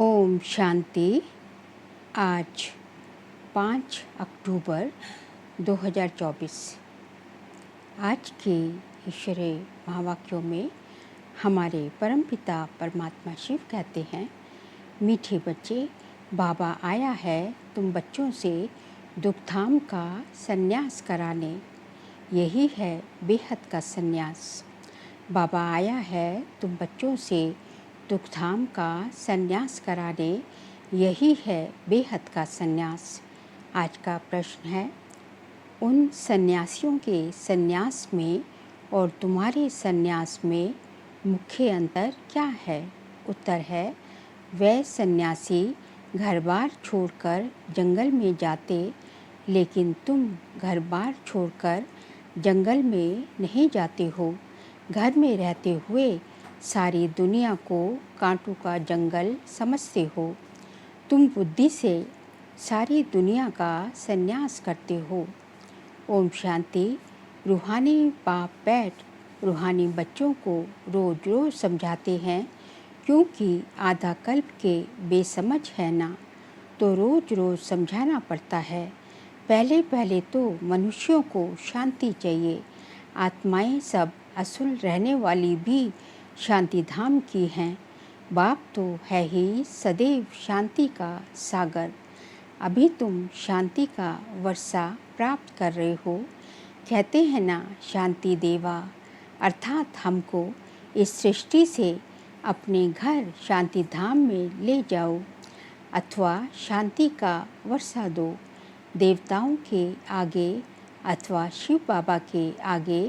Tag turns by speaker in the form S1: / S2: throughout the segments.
S1: ओम शांति। आज 5 अक्टूबर 2024। आज के ईश्वरीय महावाक्यों में हमारे परमपिता परमात्मा शिव कहते हैं, मीठे बच्चे, बाबा आया है तुम बच्चों से दुखधाम का संन्यास कराने। यही है बेहद का संन्यास। बाबा आया है तुम बच्चों से दुखधाम का संन्यास कराने। यही है बेहद का संन्यास। आज का प्रश्न है, उन सन्यासियों के संन्यास में और तुम्हारे संन्यास में मुख्य अंतर क्या है? उत्तर है, वह सन्यासी घर बार छोड़कर जंगल में जाते, लेकिन तुम घर बार छोड़कर जंगल में नहीं जाते हो। घर में रहते हुए सारी दुनिया को कांटों का जंगल समझते हो। तुम बुद्धि से सारी दुनिया का संन्यास करते हो। ओम शांति। रूहानी बाप बैठ रूहानी बच्चों को रोज़ रोज़ समझाते हैं, क्योंकि आधा कल्प के बेसमझ है ना, तो रोज़ रोज़ समझाना पड़ता है। पहले पहले तो मनुष्यों को शांति चाहिए। आत्माएं सब असुल रहने वाली भी शांति धाम की हैं। बाप तो है ही सदैव शांति का सागर। अभी तुम शांति का वर्षा प्राप्त कर रहे हो। कहते हैं ना, शांति देवा, अर्थात हमको इस सृष्टि से अपने घर शांति धाम में ले जाओ, अथवा शांति का वर्षा दो। देवताओं के आगे अथवा शिव बाबा के आगे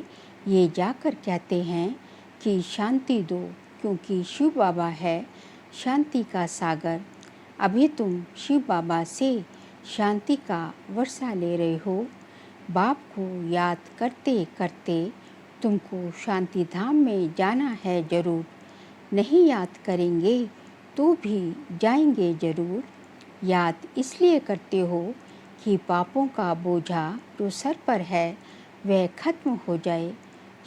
S1: ये जाकर कहते हैं कि शांति दो, क्योंकि शिव बाबा है शांति का सागर। अभी तुम शिव बाबा से शांति का वर्षा ले रहे हो। बाप को याद करते करते तुमको शांति धाम में जाना है जरूर। नहीं याद करेंगे तो भी जाएंगे जरूर। याद इसलिए करते हो कि पापों का बोझा जो सर पर है वह खत्म हो जाए।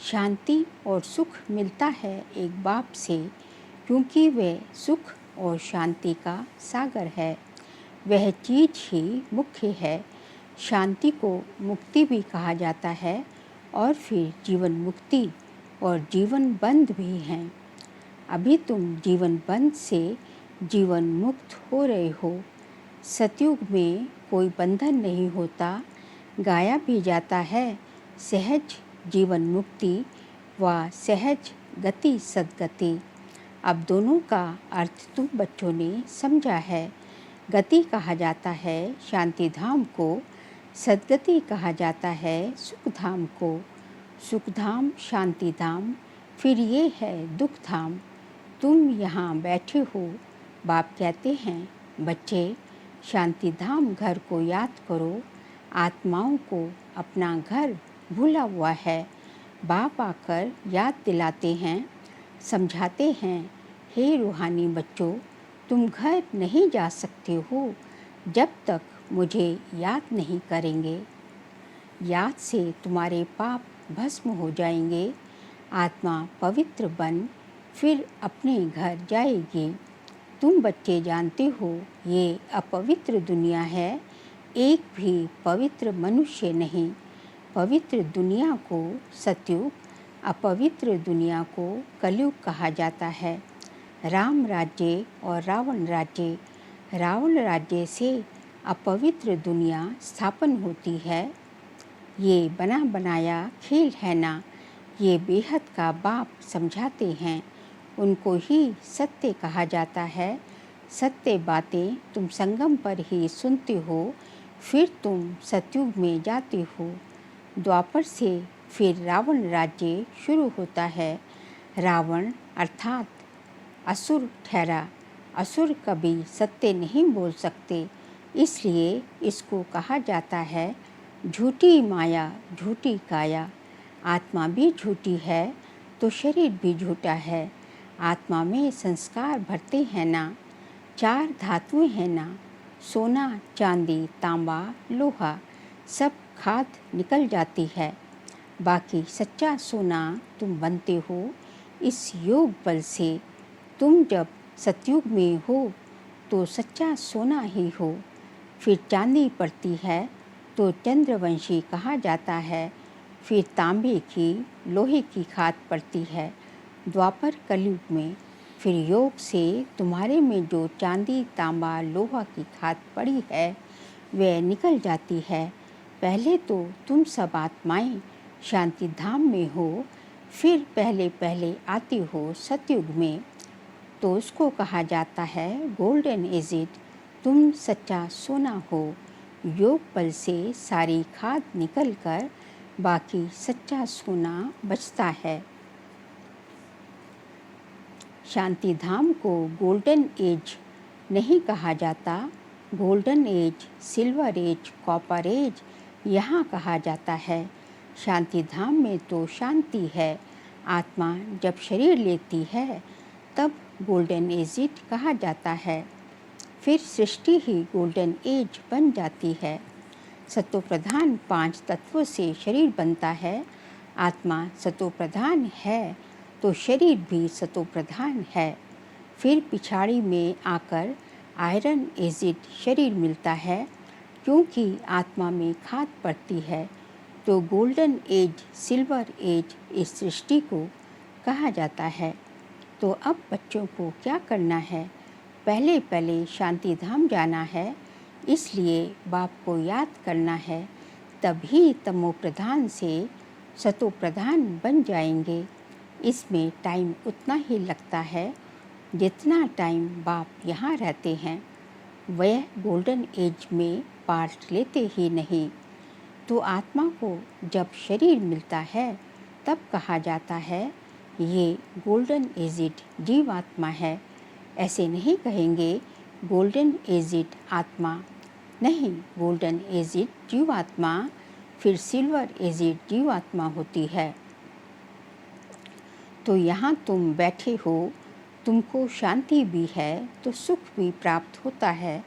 S1: शांति और सुख मिलता है एक बाप से, क्योंकि वह सुख और शांति का सागर है। वह चीज़ ही मुख्य है। शांति को मुक्ति भी कहा जाता है, और फिर जीवन मुक्ति और जीवन बंध भी हैं। अभी तुम जीवन बंध से जीवन मुक्त हो रहे हो। सतयुग में कोई बंधन नहीं होता, गाया भी जाता है सहज जीवन मुक्ति व सहज गति सद्गति। अब दोनों का अर्थ तुम बच्चों ने समझा है। गति कहा जाता है शांति धाम को, सद्गति कहा जाता है सुख धाम को। सुख धाम शांति धाम, फिर ये है दुख धाम। तुम यहाँ बैठे हो। बाप कहते हैं, बच्चे, शांति धाम घर को याद करो। आत्माओं को अपना घर भूला हुआ है। बाप आकर याद दिलाते हैं, समझाते हैं, हे रूहानी बच्चों, तुम घर नहीं जा सकते हो जब तक मुझे याद नहीं करेंगे। याद से तुम्हारे पाप भस्म हो जाएंगे। आत्मा पवित्र बन फिर अपने घर जाएगी। तुम बच्चे जानते हो ये अपवित्र दुनिया है। एक भी पवित्र मनुष्य नहीं। पवित्र दुनिया को सतयुग, अपवित्र दुनिया को कलयुग कहा जाता है। राम राज्य और रावण राज्य। रावण राज्य से अपवित्र दुनिया स्थापन होती है। ये बना बनाया खेल है ना, ये बेहद का बाप समझाते हैं। उनको ही सत्य कहा जाता है। सत्य बातें तुम संगम पर ही सुनते हो, फिर तुम सतयुग में जाते हो। द्वापर से फिर रावण राज्य शुरू होता है। रावण अर्थात असुर ठहरा। असुर कभी सत्य नहीं बोल सकते, इसलिए इसको कहा जाता है झूठी माया झूठी काया। आत्मा भी झूठी है तो शरीर भी झूठा है। आत्मा में संस्कार भरते हैं ना, 4 धातुएं हैं ना, सोना चांदी तांबा लोहा, सब खाद निकल जाती है। बाकी सच्चा सोना तुम बनते हो इस योग बल से। तुम जब सतयुग में हो तो सच्चा सोना ही हो। फिर चांदी पड़ती है तो चंद्रवंशी कहा जाता है। फिर तांबे की लोहे की खाद पड़ती है द्वापर कलयुग में। फिर योग से तुम्हारे में जो चांदी तांबा लोहा की खाद पड़ी है वह निकल जाती है। पहले तो तुम सब आत्माएं शांति धाम में हो, फिर पहले पहले आती हो सतयुग में, तो उसको कहा जाता है गोल्डन एजिड। तुम सच्चा सोना हो। योग बल से सारी खाद निकल कर बाकी सच्चा सोना बचता है। शांति धाम को गोल्डन एज नहीं कहा जाता। Golden age, silver age, copper age यहाँ कहा जाता है। शांति धाम में तो शांति है। आत्मा जब शरीर लेती है तब गोल्डन एज कहा जाता है। फिर सृष्टि ही गोल्डन एज बन जाती है। सतो प्रधान 5 तत्वों से शरीर बनता है। आत्मा सतो प्रधान है तो शरीर भी सतो प्रधान है। फिर पिछाड़ी में आकर आयरन एजिड शरीर मिलता है। क्योंकि आत्मा में खाद पड़ती है तो गोल्डन एज, सिल्वर एज इस सृष्टि को कहा जाता है। तो अब बच्चों को क्या करना है? पहले पहले शांति धाम जाना है, इसलिए बाप को याद करना है। तभी तमो प्रधान से सतो प्रधान बन जाएंगे। इसमें टाइम उतना ही लगता है जितना टाइम बाप यहाँ रहते हैं। वह गोल्डन एज में पार्ट लेते ही नहीं। तो आत्मा को जब शरीर मिलता है तब कहा जाता है ये गोल्डन एजिड जीवात्मा है। ऐसे नहीं कहेंगे गोल्डन एजिड आत्मा, नहीं, गोल्डन एजिड जीवात्मा, फिर सिल्वर एजिड जीवात्मा होती है। तो यहाँ तुम बैठे हो, तुमको शांति भी है तो सुख भी प्राप्त होता है।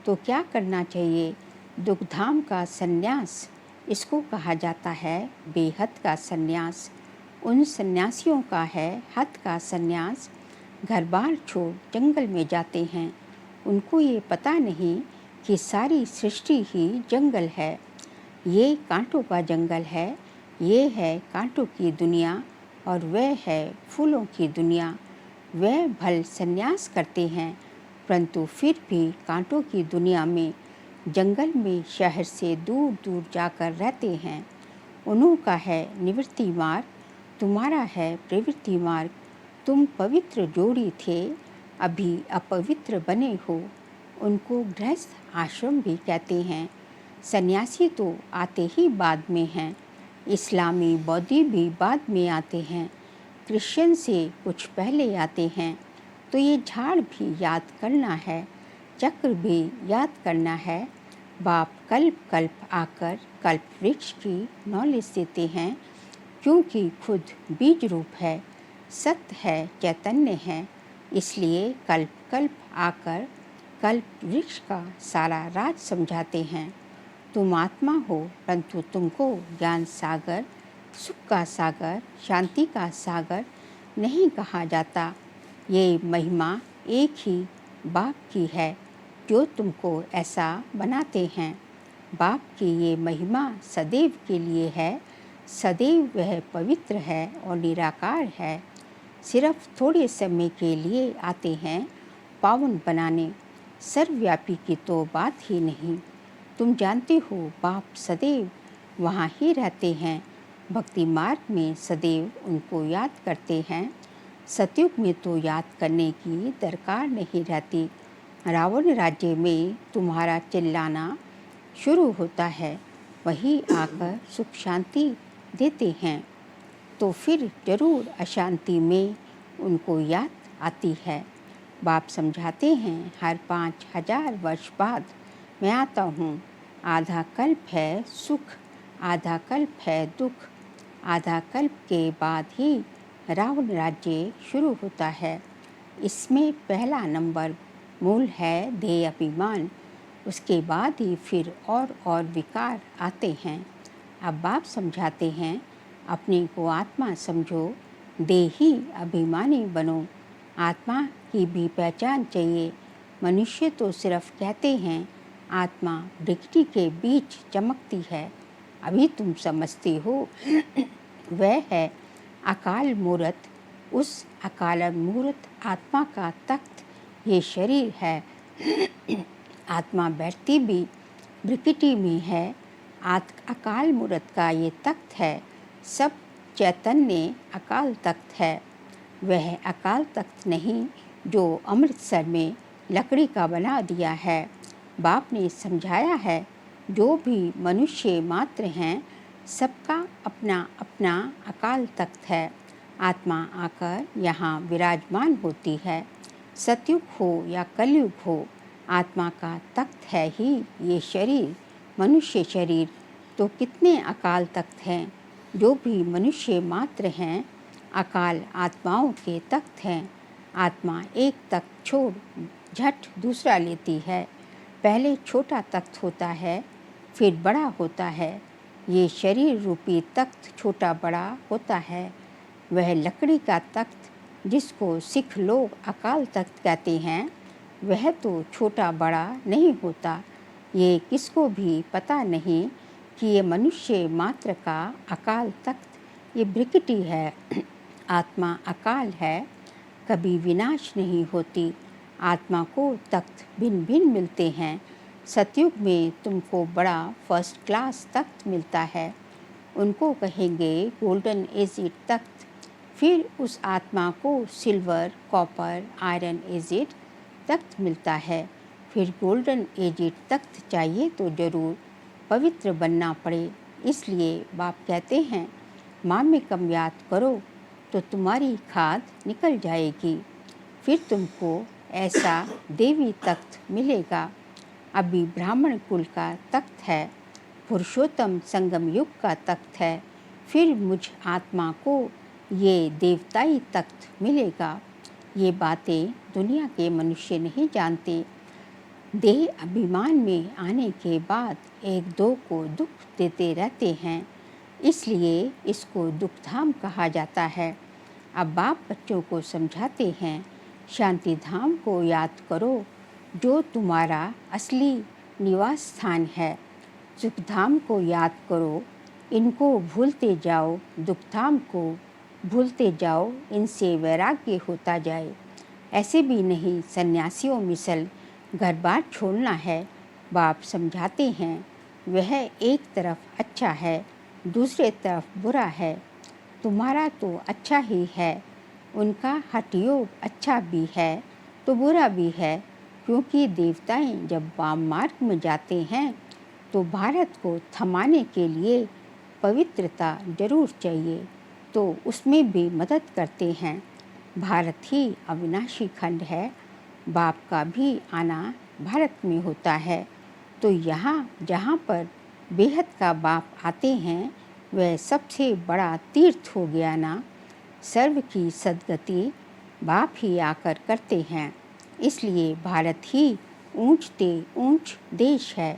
S1: तो क्या करना चाहिए? दुखधाम का संन्यास, इसको कहा जाता है बेहद का संन्यास। उन सन्यासियों का है हद का संन्यास। घर बार छोड़ जंगल में जाते हैं। उनको ये पता नहीं कि सारी सृष्टि ही जंगल है। ये कांटों का जंगल है, ये है कांटों की दुनिया और वह है फूलों की दुनिया। वह भल संन्यास करते हैं परंतु फिर भी कांटों की दुनिया में, जंगल में, शहर से दूर दूर जाकर रहते हैं। उन्हों का है निवृत्ति मार्ग, तुम्हारा है प्रवृत्ति मार्ग। तुम पवित्र जोड़ी थे, अभी अपवित्र बने हो। उनको गृहस्थ आश्रम भी कहते हैं। सन्यासी तो आते ही बाद में हैं। इस्लामी बौद्धी भी बाद में आते हैं। क्रिश्चियन से कुछ पहले आते हैं। तो ये झाड़ भी याद करना है, चक्र भी याद करना है। बाप कल्प कल्प आकर कल्प वृक्ष की नॉलेज देते हैं। क्योंकि खुद बीज रूप है, सत्य है, चैतन्य है, इसलिए कल्प कल्प आकर कल्प वृक्ष का सारा राज समझाते हैं। तुम आत्मा हो परंतु तुमको ज्ञान सागर, सुख का सागर, शांति का सागर नहीं कहा जाता। ये महिमा एक ही बाप की है जो तुमको ऐसा बनाते हैं। बाप की ये महिमा सदैव के लिए है। सदैव वह पवित्र है और निराकार है। सिर्फ थोड़े समय के लिए आते हैं पावन बनाने, सर्वव्यापी की तो बात ही नहीं। तुम जानते हो बाप सदैव वहाँ ही रहते हैं। भक्ति मार्ग में सदैव उनको याद करते हैं। सतयुग में तो याद करने की दरकार नहीं रहती। रावण राज्य में तुम्हारा चिल्लाना शुरू होता है, वही आकर सुख शांति देते हैं। तो फिर जरूर अशांति में उनको याद आती है। बाप समझाते हैं हर 5000 वर्ष बाद मैं आता हूँ। आधा कल्प है सुख, आधा कल्प है दुख। आधा कल्प के बाद ही रावण राज्य शुरू होता है। इसमें पहला नंबर मूल है देह अभिमान, उसके बाद ही फिर और विकार आते हैं। अब बाप समझाते हैं अपने को आत्मा समझो, देही अभिमानी बनो। आत्मा की भी पहचान चाहिए, मनुष्य तो सिर्फ कहते हैं आत्मा प्रकृति के बीच चमकती है। अभी तुम समझते हो वह है अकाल मूर्त। उस अकाल मूर्त आत्मा का तख्त ये शरीर है। आत्मा बैठती भी प्रकृति में है। अकाल मूर्त का ये तख्त है। सब चैतन्य अकाल तख्त है। वह अकाल तख्त नहीं जो अमृतसर में लकड़ी का बना दिया है। बाप ने समझाया है जो भी मनुष्य मात्र हैं सबका अपना अपना अकाल तख्त है। आत्मा आकर यहाँ विराजमान होती है। सतयुग हो या कलयुग हो, आत्मा का तख्त है ही ये शरीर। मनुष्य शरीर तो कितने अकाल तख्त हैं। जो भी मनुष्य मात्र हैं अकाल आत्माओं के तख्त हैं। आत्मा एक तख्त छोड़ झट दूसरा लेती है। पहले छोटा तख्त होता है, फिर बड़ा होता है। ये शरीर रूपी तख्त छोटा बड़ा होता है। वह लकड़ी का तख्त जिसको सिख लोग अकाल तख्त कहते हैं, वह तो छोटा बड़ा नहीं होता। ये किसको भी पता नहीं कि ये मनुष्य मात्र का अकाल तख्त ये प्रकृति है। आत्मा अकाल है, कभी विनाश नहीं होती। आत्मा को तख्त भिन्न भिन्न मिलते हैं। सतयुग में तुमको बड़ा फर्स्ट क्लास तख्त मिलता है, उनको कहेंगे गोल्डन एजिड तख्त। फिर उस आत्मा को सिल्वर, कॉपर, आयरन एजिड तख्त मिलता है। फिर गोल्डन एजिड तख्त चाहिए तो ज़रूर पवित्र बनना पड़े। इसलिए बाप कहते हैं माँ में कम याद करो तो तुम्हारी खाद निकल जाएगी। फिर तुमको ऐसा देवी तख्त मिलेगा। अभी ब्राह्मण कुल का तख्त है, पुरुषोत्तम संगम युग का तख्त है। फिर मुझ आत्मा को ये देवताई तख्त मिलेगा। ये बातें दुनिया के मनुष्य नहीं जानते। देह अभिमान में आने के बाद एक दो को दुख देते रहते हैं, इसलिए इसको दुखधाम कहा जाता है। अब बाप बच्चों को समझाते हैं शांति धाम को याद करो जो तुम्हारा असली निवास स्थान है। सुखधाम को याद करो, इनको भूलते जाओ। दुखधाम को भूलते जाओ, इनसे वैराग्य होता जाए। ऐसे भी नहीं सन्यासियों मिसल घर बार छोड़ना है। बाप समझाते हैं वह एक तरफ अच्छा है, दूसरे तरफ बुरा है। तुम्हारा तो अच्छा ही है, उनका हठयोग अच्छा भी है तो बुरा भी है। क्योंकि देवताएं जब वाम मार्ग में जाते हैं तो भारत को थमाने के लिए पवित्रता जरूर चाहिए, तो उसमें भी मदद करते हैं। भारत ही अविनाशी खंड है। बाप का भी आना भारत में होता है। तो यहाँ जहाँ पर बेहद का बाप आते हैं वह सबसे बड़ा तीर्थ हो गया ना। सर्व की सद्गति बाप ही आकर करते हैं। इसलिए भारत ही ऊंचते ऊंच देश है।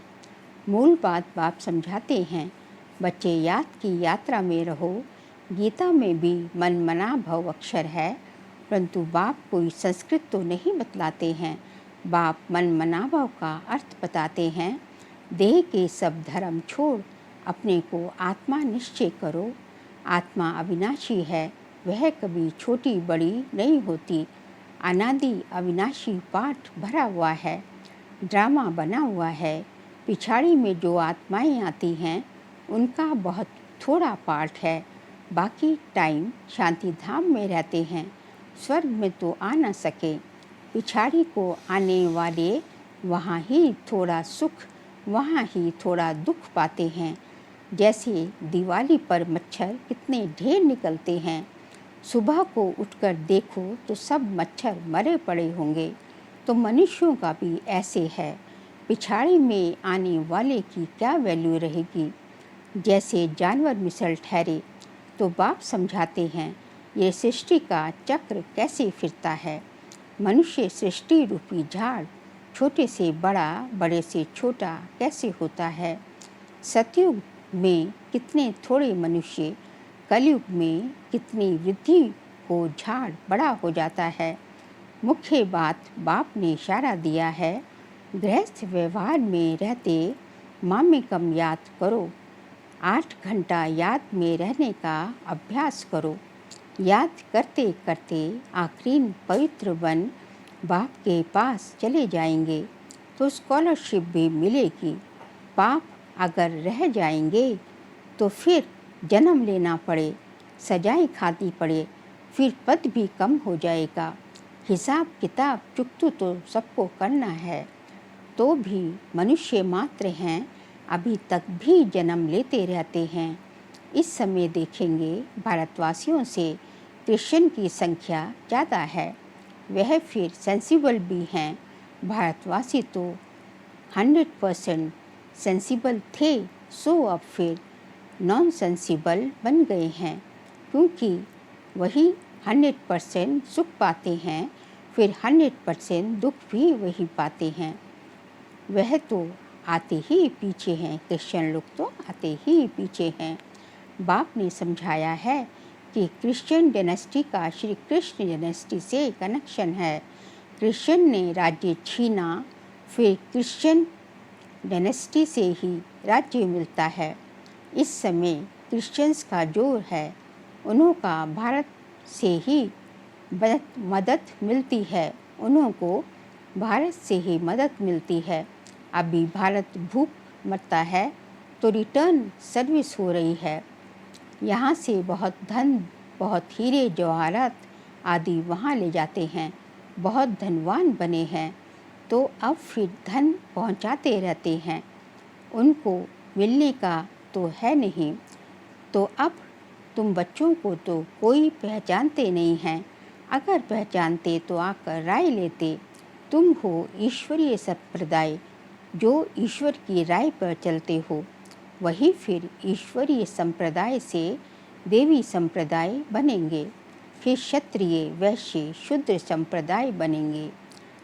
S1: मूल बात बाप समझाते हैं। बच्चे याद की यात्रा में रहो। गीता में भी मन मना भव अक्षर है, परंतु बाप कोई संस्कृत तो नहीं बतलाते हैं। बाप मन मना भव का अर्थ बताते हैं। देह के सब धर्म छोड़ अपने को आत्मा निश्चय करो। आत्मा अविनाशी है, वह कभी छोटी बड़ी नहीं होती। अनादि अविनाशी पाठ भरा हुआ है, ड्रामा बना हुआ है। पिछाड़ी में जो आत्माएं आती हैं उनका बहुत थोड़ा पार्ट है। बाकी टाइम शांति धाम में रहते हैं। स्वर्ग में तो आ न सके। पिछाड़ी को आने वाले वहाँ ही थोड़ा सुख, वहाँ ही थोड़ा दुख पाते हैं। जैसे दिवाली पर मच्छर कितने ढेर निकलते हैं। सुबह को उठकर देखो तो सब मच्छर मरे पड़े होंगे। तो मनुष्यों का भी ऐसे है। पिछाड़ी में आने वाले की क्या वैल्यू रहेगी। जैसे जानवर मिसल ठहरे। तो बाप समझाते हैं ये सृष्टि का चक्र कैसे फिरता है। मनुष्य सृष्टि रूपी झाड़ छोटे से बड़ा, बड़े से छोटा कैसे होता है। सतयुग में कितने थोड़े मनुष्य, कलयुग में कितनी वृद्धि हो झाड़ बड़ा हो जाता है। मुख्य बात बाप ने इशारा दिया है, गृहस्थ व्यवहार में रहते माँ में कम याद करो, 8 घंटा याद में रहने का अभ्यास करो। याद करते करते आखिरी पवित्र बन बाप के पास चले जाएंगे तो स्कॉलरशिप भी मिलेगी। पाप अगर रह जाएंगे तो फिर जन्म लेना पड़े, सजाएं खानी पड़े, फिर पद भी कम हो जाएगा। हिसाब किताब चुकतू तो सबको करना है, तो भी मनुष्य मात्र हैं, अभी तक भी जन्म लेते रहते हैं। इस समय देखेंगे भारतवासियों से क्रिश्चियन की संख्या ज़्यादा है, वह फिर सेंसिबल भी हैं। भारतवासी तो 100% सेंसिबल थे, सो अब फिर नॉन सेंसिबल बन गए हैं, क्योंकि वही 100% सुख पाते हैं, फिर 100% दुख भी वही पाते हैं। वह तो आते ही पीछे हैं, क्रिश्चियन लोग तो आते ही पीछे हैं। बाप ने समझाया है कि क्रिश्चियन डायनेस्टी का श्री कृष्ण डायनेस्टी से कनेक्शन है। क्रिश्चियन ने राज्य छीना, फिर क्रिश्चियन डायनेस्टी से ही राज्य मिलता है। इस समय क्रिश्चियंस का जोर है, उन्हों का भारत से ही मदद मिलती है, उन्हों को भारत से ही मदद मिलती है। अभी भारत भूख मरता है तो रिटर्न सर्विस हो रही है, यहाँ से बहुत धन, बहुत हीरे जवाहरात आदि वहाँ ले जाते हैं, बहुत धनवान बने हैं, तो अब फिर धन पहुँचाते रहते हैं, उनको मिलने का तो है नहीं। तो अब तुम बच्चों को तो कोई पहचानते नहीं हैं, अगर पहचानते तो आकर राय लेते। तुम हो ईश्वरीय संप्रदाय, जो ईश्वर की राय पर चलते हो, वही फिर ईश्वरीय संप्रदाय से देवी संप्रदाय बनेंगे, फिर क्षत्रिय वैश्य शूद्र संप्रदाय बनेंगे।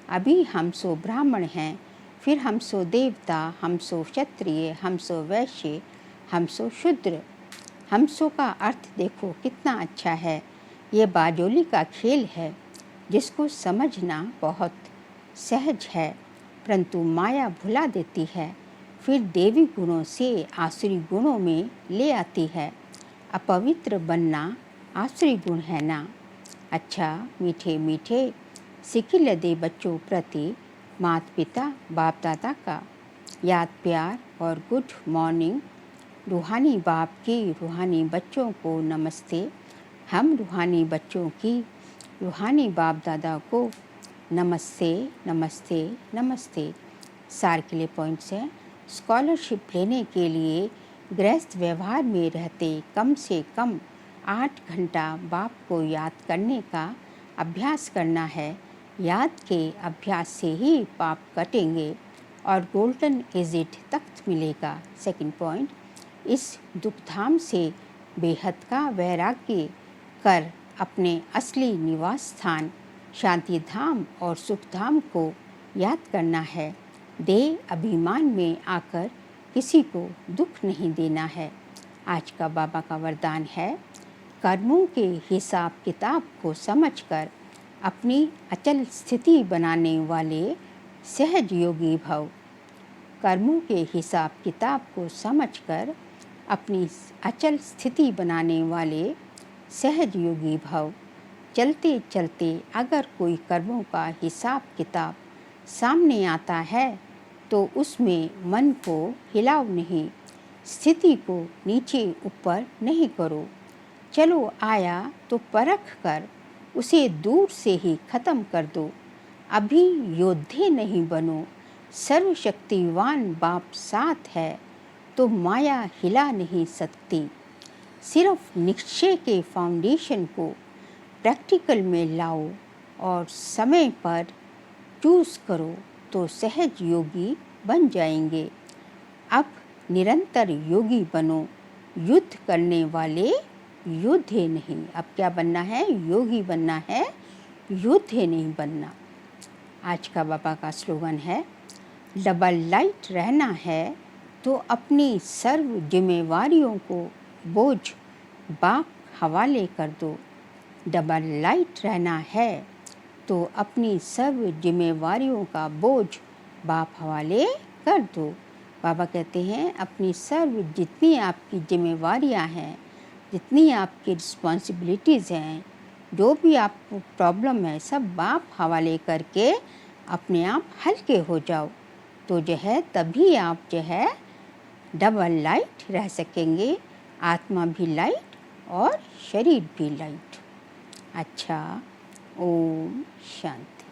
S1: अभी हम सो ब्राह्मण हैं, फिर हम सो देवता, हम सो क्षत्रिय, हम सो वैश्य, हम सो शूद्र। हम सो का अर्थ देखो कितना अच्छा है। ये बाजोली का खेल है, जिसको समझना बहुत सहज है, परंतु माया भुला देती है, फिर देवी गुणों से आसुरी गुणों में ले आती है। अपवित्र बनना आसुरी गुण है ना। अच्छा मीठे मीठे सिखिल दे बच्चों प्रति माता पिता बाप दादा का याद प्यार और गुड मॉर्निंग। रूहानी बाप की रूहानी बच्चों को नमस्ते। हम रूहानी बच्चों की रूहानी बाप दादा को नमस्ते नमस्ते नमस्ते। सार के लिए पॉइंट्स हैं। स्कॉलरशिप लेने के लिए गृहस्थ व्यवहार में रहते कम से कम 8 घंटा बाप को याद करने का अभ्यास करना है। याद के अभ्यास से ही पाप कटेंगे और गोल्डन एजिट तख्त मिलेगा। सेकंड पॉइंट, इस दुखधाम से बेहद का वैराग्य कर अपने असली निवास स्थान शांति धाम और सुख धाम को याद करना है। देह अभिमान में आकर किसी को दुख नहीं देना है। आज का बाबा का वरदान है, कर्मों के हिसाब किताब को समझकर अपनी अचल स्थिति बनाने वाले सहज योगी भव। कर्मों के हिसाब किताब को समझकर अपनी अचल स्थिति बनाने वाले सहज योगी भव। चलते चलते अगर कोई कर्मों का हिसाब किताब सामने आता है तो उसमें मन को हिलाओ नहीं, स्थिति को नीचे ऊपर नहीं करो। चलो आया तो परख कर उसे दूर से ही खत्म कर दो। अभी योद्धे नहीं बनो, सर्वशक्तिवान बाप साथ है तो माया हिला नहीं सकती। सिर्फ निश्चय के फाउंडेशन को प्रैक्टिकल में लाओ और समय पर चूज़ करो तो सहज योगी बन जाएंगे। अब निरंतर योगी बनो, युद्ध करने वाले योद्धे नहीं। अब क्या बनना है? योगी बनना है, योद्धे नहीं बनना। आज का बाबा का स्लोगन है, डबल लाइट रहना है तो अपनी सर्व जिम्मेवारियों को बोझ बाप हवाले कर दो। डबल लाइट रहना है तो अपनी सब जिम्मेवारियों का बोझ बाप हवाले कर दो। बाबा कहते हैं अपनी सर्व जितनी आपकी जिम्मेवारियां हैं, जितनी आपकी रिस्पॉन्सिबिलिटीज़ हैं, जो भी आपको प्रॉब्लम है, सब बाप हवाले करके अपने आप हल्के हो जाओ। तो जो है तभी आप जो है डबल लाइट रह सकेंगे, आत्मा भी लाइट और शरीर भी लाइट। अच्छा, ओम शांति।